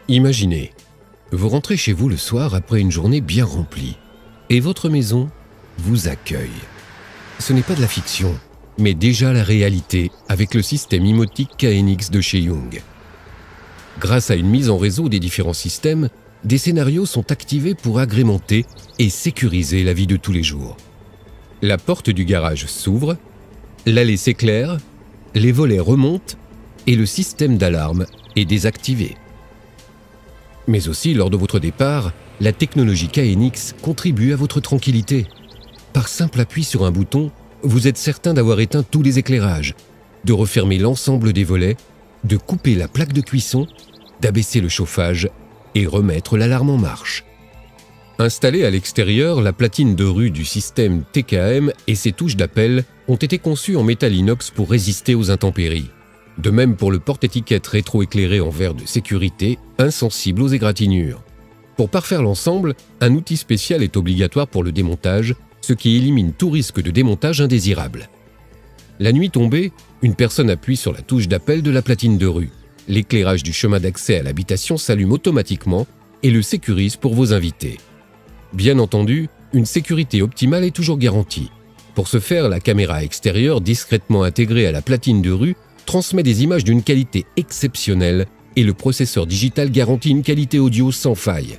Imaginez, vous rentrez chez vous le soir après une journée bien remplie et votre maison vous accueille. Ce n'est pas de la fiction, mais déjà la réalité avec le système Imotic KNX de chez Young. Grâce à une mise en réseau des différents systèmes, des scénarios sont activés pour agrémenter et sécuriser la vie de tous les jours. La porte du garage s'ouvre, l'allée s'éclaire, les volets remontent et le système d'alarme est désactivé. Mais aussi, lors de votre départ, la technologie KNX contribue à votre tranquillité. Par simple appui sur un bouton, vous êtes certain d'avoir éteint tous les éclairages, de refermer l'ensemble des volets, de couper la plaque de cuisson, d'abaisser le chauffage et remettre l'alarme en marche. Installée à l'extérieur, la platine de rue du système TKM et ses touches d'appel ont été conçues en métal inox pour résister aux intempéries. De même pour le porte-étiquette rétro-éclairé en verre de sécurité, insensible aux égratignures. Pour parfaire l'ensemble, un outil spécial est obligatoire pour le démontage, ce qui élimine tout risque de démontage indésirable. La nuit tombée, une personne appuie sur la touche d'appel de la platine de rue. L'éclairage du chemin d'accès à l'habitation s'allume automatiquement et le sécurise pour vos invités. Bien entendu, une sécurité optimale est toujours garantie. Pour ce faire, la caméra extérieure, discrètement intégrée à la platine de rue, transmet des images d'une qualité exceptionnelle et le processeur digital garantit une qualité audio sans faille.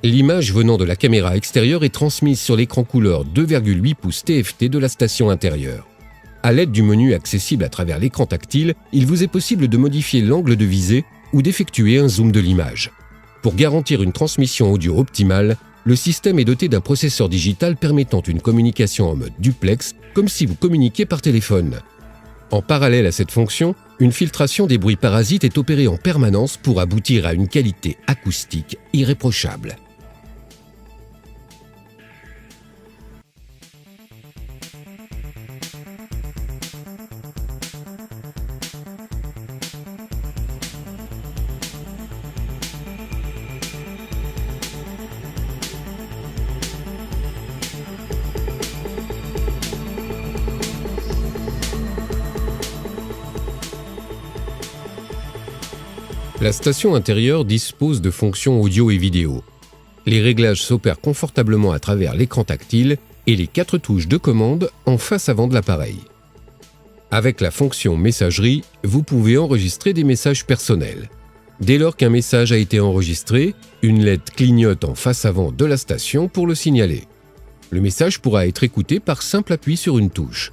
L'image venant de la caméra extérieure est transmise sur l'écran couleur 2,8 pouces TFT de la station intérieure. À l'aide du menu accessible à travers l'écran tactile, il vous est possible de modifier l'angle de visée ou d'effectuer un zoom de l'image. Pour garantir une transmission audio optimale, le système est doté d'un processeur digital permettant une communication en mode duplex, comme si vous communiquiez par téléphone. En parallèle à cette fonction, une filtration des bruits parasites est opérée en permanence pour aboutir à une qualité acoustique irréprochable. La station intérieure dispose de fonctions audio et vidéo. Les réglages s'opèrent confortablement à travers l'écran tactile et les 4 touches de commande en face avant de l'appareil. Avec la fonction messagerie, vous pouvez enregistrer des messages personnels. Dès lors qu'un message a été enregistré, une LED clignote en face avant de la station pour le signaler. Le message pourra être écouté par simple appui sur une touche.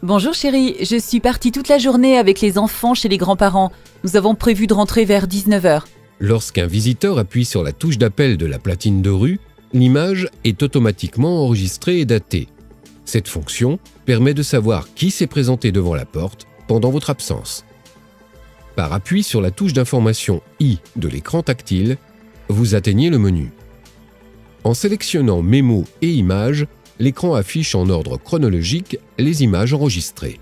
Bonjour chérie, je suis partie toute la journée avec les enfants chez les grands-parents. Nous avons prévu de rentrer vers 19h. Lorsqu'un visiteur appuie sur la touche d'appel de la platine de rue, l'image est automatiquement enregistrée et datée. Cette fonction permet de savoir qui s'est présenté devant la porte pendant votre absence. Par appui sur la touche d'information I de l'écran tactile, vous atteignez le menu. En sélectionnant Mémo et Images, l'écran affiche en ordre chronologique les images enregistrées.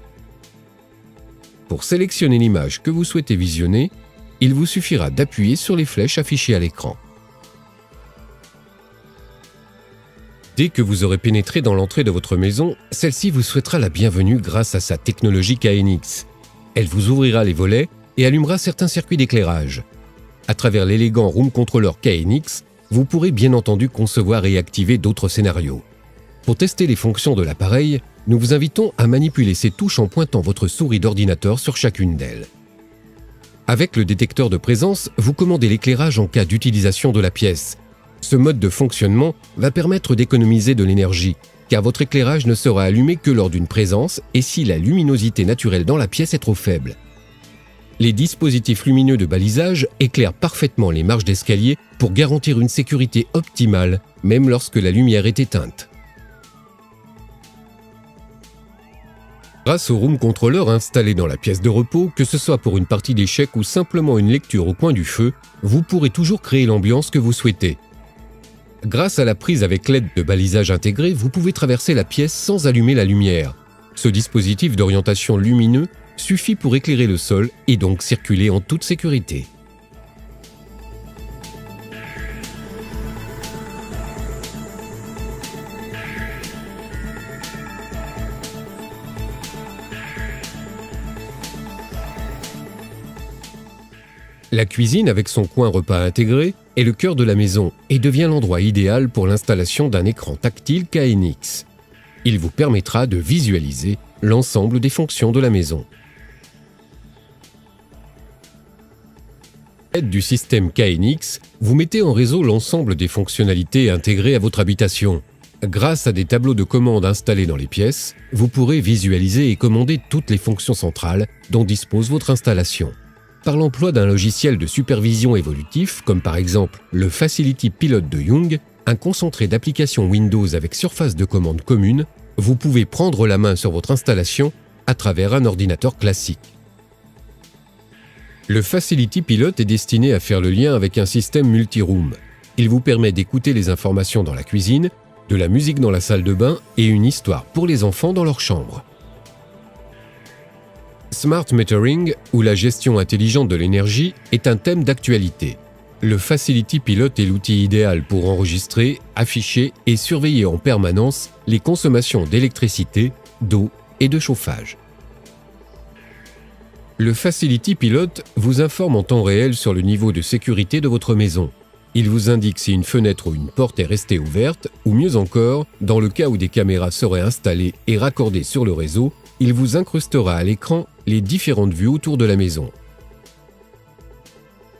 Pour sélectionner l'image que vous souhaitez visionner, il vous suffira d'appuyer sur les flèches affichées à l'écran. Dès que vous aurez pénétré dans l'entrée de votre maison, celle-ci vous souhaitera la bienvenue grâce à sa technologie KNX. Elle vous ouvrira les volets et allumera certains circuits d'éclairage. À travers l'élégant Room Controller KNX, vous pourrez bien entendu concevoir et activer d'autres scénarios. Pour tester les fonctions de l'appareil, nous vous invitons à manipuler ces touches en pointant votre souris d'ordinateur sur chacune d'elles. Avec le détecteur de présence, vous commandez l'éclairage en cas d'utilisation de la pièce. Ce mode de fonctionnement va permettre d'économiser de l'énergie, car votre éclairage ne sera allumé que lors d'une présence et si la luminosité naturelle dans la pièce est trop faible. Les dispositifs lumineux de balisage éclairent parfaitement les marches d'escalier pour garantir une sécurité optimale, même lorsque la lumière est éteinte. Grâce au Room Controller installé dans la pièce de repos, que ce soit pour une partie d'échecs ou simplement une lecture au coin du feu, vous pourrez toujours créer l'ambiance que vous souhaitez. Grâce à la prise avec LED de balisage intégrée, vous pouvez traverser la pièce sans allumer la lumière. Ce dispositif d'orientation lumineux suffit pour éclairer le sol et donc circuler en toute sécurité. La cuisine, avec son coin repas intégré, est le cœur de la maison et devient l'endroit idéal pour l'installation d'un écran tactile KNX. Il vous permettra de visualiser l'ensemble des fonctions de la maison. À l'aide du système KNX, vous mettez en réseau l'ensemble des fonctionnalités intégrées à votre habitation. Grâce à des tableaux de commandes installés dans les pièces, vous pourrez visualiser et commander toutes les fonctions centrales dont dispose votre installation. Par l'emploi d'un logiciel de supervision évolutif, comme par exemple le Facility Pilot de Young, un concentré d'applications Windows avec surface de commande commune, vous pouvez prendre la main sur votre installation à travers un ordinateur classique. Le Facility Pilot est destiné à faire le lien avec un système multi-room. Il vous permet d'écouter les informations dans la cuisine, de la musique dans la salle de bain et une histoire pour les enfants dans leur chambre. Smart Metering, ou la gestion intelligente de l'énergie, est un thème d'actualité. Le Facility Pilot est l'outil idéal pour enregistrer, afficher et surveiller en permanence les consommations d'électricité, d'eau et de chauffage. Le Facility Pilot vous informe en temps réel sur le niveau de sécurité de votre maison. Il vous indique si une fenêtre ou une porte est restée ouverte, ou mieux encore, dans le cas où des caméras seraient installées et raccordées sur le réseau, il vous incrustera à l'écran les différentes vues autour de la maison.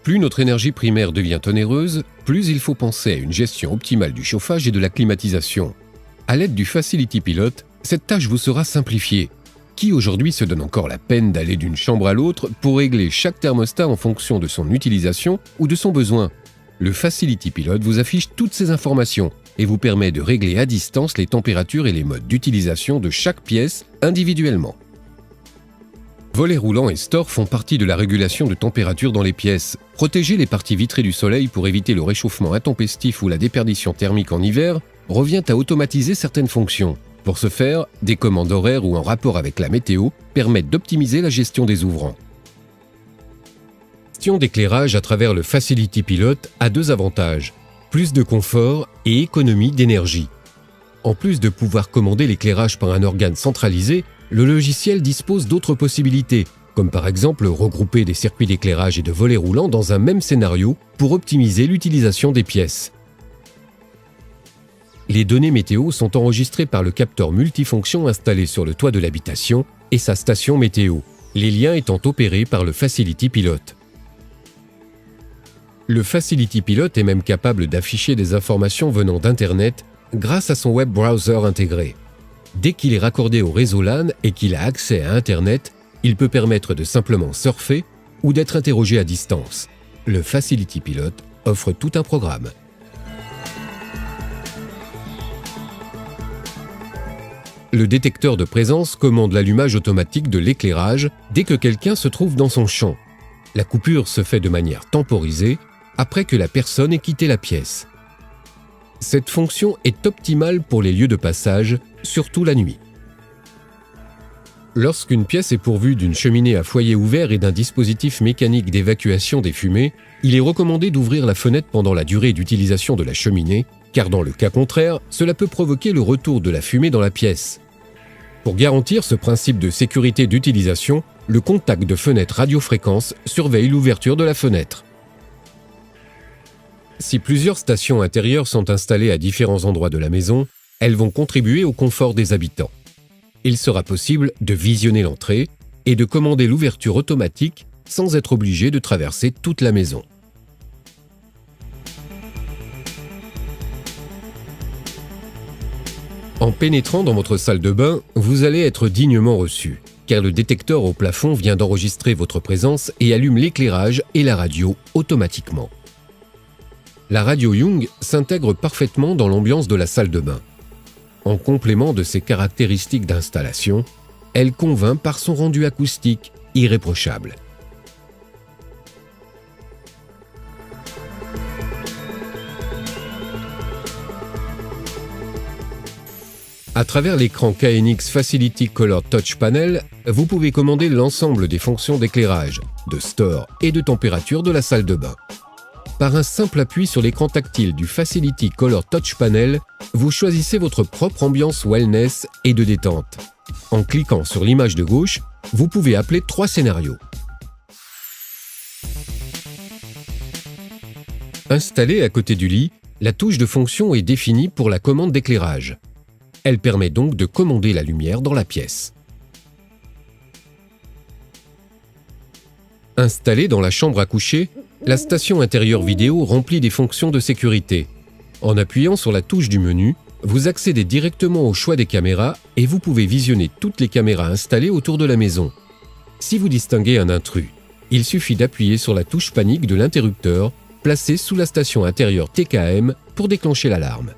Plus notre énergie primaire devient onéreuse, plus il faut penser à une gestion optimale du chauffage et de la climatisation. À l'aide du Facility Pilot, cette tâche vous sera simplifiée. Qui aujourd'hui se donne encore la peine d'aller d'une chambre à l'autre pour régler chaque thermostat en fonction de son utilisation ou de son besoin? Le Facility Pilot vous affiche toutes ces informations et vous permet de régler à distance les températures et les modes d'utilisation de chaque pièce individuellement. Volets roulants et stores font partie de la régulation de température dans les pièces. Protéger les parties vitrées du soleil pour éviter le réchauffement intempestif ou la déperdition thermique en hiver revient à automatiser certaines fonctions. Pour ce faire, des commandes horaires ou en rapport avec la météo permettent d'optimiser la gestion des ouvrants. La gestion d'éclairage à travers le Facility Pilot a deux avantages: plus de confort et économie d'énergie. En plus de pouvoir commander l'éclairage par un organe centralisé, le logiciel dispose d'autres possibilités, comme par exemple regrouper des circuits d'éclairage et de volets roulants dans un même scénario pour optimiser l'utilisation des pièces. Les données météo sont enregistrées par le capteur multifonction installé sur le toit de l'habitation et sa station météo, les liens étant opérés par le Facility Pilot. Le Facility Pilot est même capable d'afficher des informations venant d'Internet grâce à son web browser intégré. Dès qu'il est raccordé au réseau LAN et qu'il a accès à Internet, il peut permettre de simplement surfer ou d'être interrogé à distance. Le Facility Pilot offre tout un programme. Le détecteur de présence commande l'allumage automatique de l'éclairage dès que quelqu'un se trouve dans son champ. La coupure se fait de manière temporisée après que la personne ait quitté la pièce. Cette fonction est optimale pour les lieux de passage, surtout la nuit. Lorsqu'une pièce est pourvue d'une cheminée à foyer ouvert et d'un dispositif mécanique d'évacuation des fumées, il est recommandé d'ouvrir la fenêtre pendant la durée d'utilisation de la cheminée, car dans le cas contraire, cela peut provoquer le retour de la fumée dans la pièce. Pour garantir ce principe de sécurité d'utilisation, le contact de fenêtre radiofréquence surveille l'ouverture de la fenêtre. Si plusieurs stations intérieures sont installées à différents endroits de la maison, elles vont contribuer au confort des habitants. Il sera possible de visionner l'entrée et de commander l'ouverture automatique sans être obligé de traverser toute la maison. En pénétrant dans votre salle de bain, vous allez être dignement reçu, car le détecteur au plafond vient d'enregistrer votre présence et allume l'éclairage et la radio automatiquement. La radio Young s'intègre parfaitement dans l'ambiance de la salle de bain. En complément de ses caractéristiques d'installation, elle convainc par son rendu acoustique irréprochable. À travers l'écran KNX Facility Color Touch Panel, vous pouvez commander l'ensemble des fonctions d'éclairage, de store et de température de la salle de bain. Par un simple appui sur l'écran tactile du Facility Color Touch Panel, vous choisissez votre propre ambiance wellness et de détente. En cliquant sur l'image de gauche, vous pouvez appeler 3 scénarios. Installée à côté du lit, la touche de fonction est définie pour la commande d'éclairage. Elle permet donc de commander la lumière dans la pièce. Installée dans la chambre à coucher, la station intérieure vidéo remplit des fonctions de sécurité. En appuyant sur la touche du menu, vous accédez directement au choix des caméras et vous pouvez visionner toutes les caméras installées autour de la maison. Si vous distinguez un intrus, il suffit d'appuyer sur la touche panique de l'interrupteur placée sous la station intérieure TKM pour déclencher l'alarme.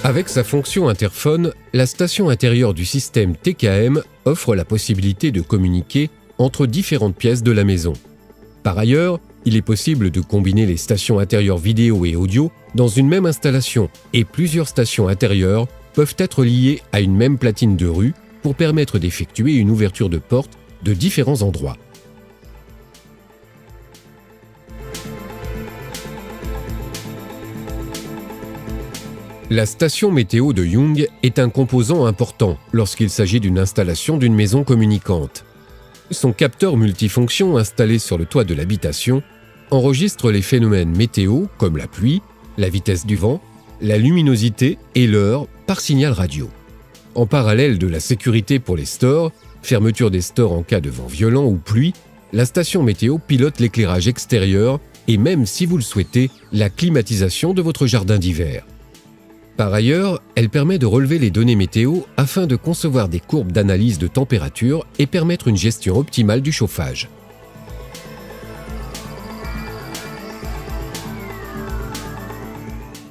Avec sa fonction interphone, la station intérieure du système TKM offre la possibilité de communiquer entre différentes pièces de la maison. Par ailleurs, il est possible de combiner les stations intérieures vidéo et audio dans une même installation et plusieurs stations intérieures peuvent être liées à une même platine de rue pour permettre d'effectuer une ouverture de porte de différents endroits. La station météo de Young est un composant important lorsqu'il s'agit d'une installation d'une maison communicante. Son capteur multifonction installé sur le toit de l'habitation enregistre les phénomènes météo comme la pluie, la vitesse du vent, la luminosité et l'heure par signal radio. En parallèle de la sécurité pour les stores, fermeture des stores en cas de vent violent ou pluie, la station météo pilote l'éclairage extérieur et même si vous le souhaitez, la climatisation de votre jardin d'hiver. Par ailleurs, elle permet de relever les données météo afin de concevoir des courbes d'analyse de température et permettre une gestion optimale du chauffage.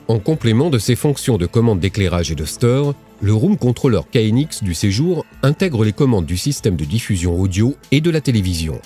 En complément de ses fonctions de commande d'éclairage et de store, le Room Controller KNX du séjour intègre les commandes du système de diffusion audio et de la télévision.